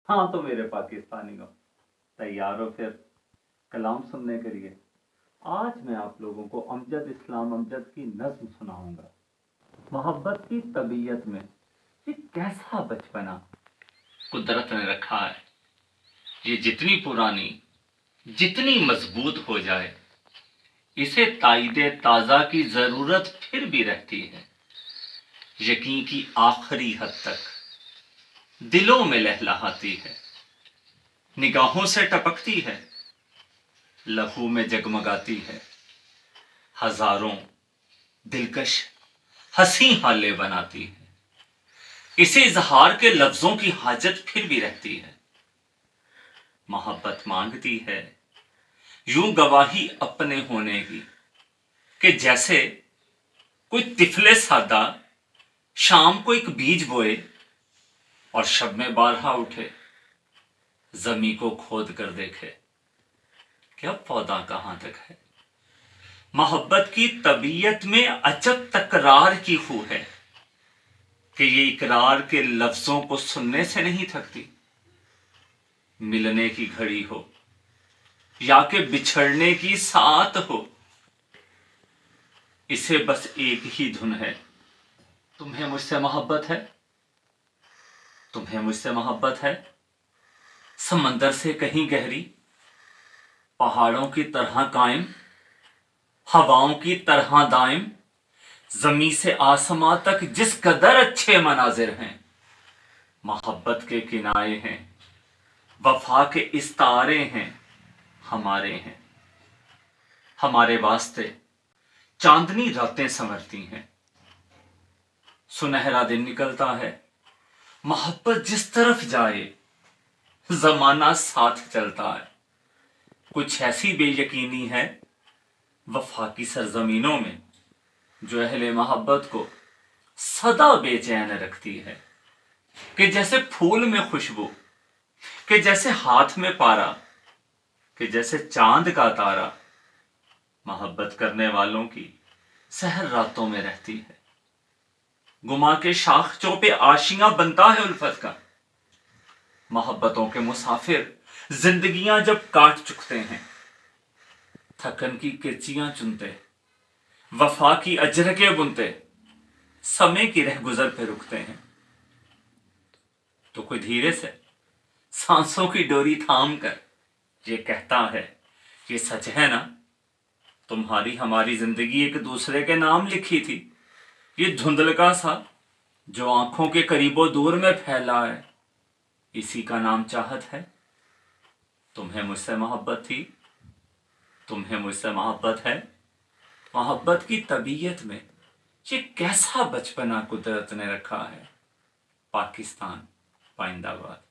हाँ तो मेरे पाकिस्तानियों, तैयार हो फिर कलाम सुनने के लिए। आज मैं आप लोगों को अमजद इस्लाम अमजद की नज्म सुनाऊंगा। मोहब्बत की तबीयत में ये कैसा बचपना कुदरत ने रखा है। ये जितनी पुरानी, जितनी मजबूत हो जाए, इसे ताईदे ताज़ा की ज़रूरत फिर भी रहती है। यकीन की आखिरी हद तक दिलों में लहलहाती है, निगाहों से टपकती है, लहू में जगमगाती है। हजारों दिलकश हंसी हाले बनाती है। इसे इजहार के लफ्जों की हाजत फिर भी रहती है। मोहब्बत मांगती है यूं गवाही अपने होने की, कि जैसे कोई तिफले सादा शाम को एक बीज बोए और शब में बारहा उठे, जमी को खोद कर देखे क्या पौधा कहां तक है। मोहब्बत की तबीयत में अजब तकरार की खू है, कि ये इकरार के लफ्जों को सुनने से नहीं थकती। मिलने की घड़ी हो या कि बिछड़ने की साथ हो, इसे बस एक ही धुन है, तुम्हें मुझसे मोहब्बत है, तुम्हें मुझसे मोहब्बत है। समंदर से कहीं गहरी, पहाड़ों की तरह कायम, हवाओं की तरह दायम, जमी से आसमां तक जिस कदर अच्छे मनाजिर हैं। मोहब्बत के किनारे हैं, वफा के इस्तारे हैं, हमारे हैं। हमारे वास्ते चांदनी रातें संवरती हैं, सुनहरा दिन निकलता है। मोहब्बत जिस तरफ जाए जमाना साथ चलता है। कुछ ऐसी बेयकीनी है वफा की सरजमीनों में, जो अहले मोहब्बत को सदा बेचैन रखती है। कि जैसे फूल में खुशबू, कि जैसे हाथ में पारा, कि जैसे चांद का तारा, मोहब्बत करने वालों की सहर रातों में रहती है। गुमा के शाखचों पे आशियां बनता है उल्फत का। मोहब्बतों के मुसाफिर जिंदगियां जब काट चुकते हैं, थकन की किरचियां चुनते, वफा की अजरकें बुनते, समय की रह गुजर पे रुकते हैं। तो कोई धीरे से सांसों की डोरी थाम कर ये कहता है, ये सच है ना, तुम्हारी हमारी जिंदगी एक दूसरे के नाम लिखी थी। ये धुंधलका सा जो आंखों के करीबो दूर में फैला है, इसी का नाम चाहत है। तुम्हें मुझसे मोहब्बत थी, तुम्हें मुझसे मोहब्बत है। मोहब्बत की तबीयत में ये कैसा बचपना कुदरत ने रखा है। पाकिस्तान पाइंदाबाद।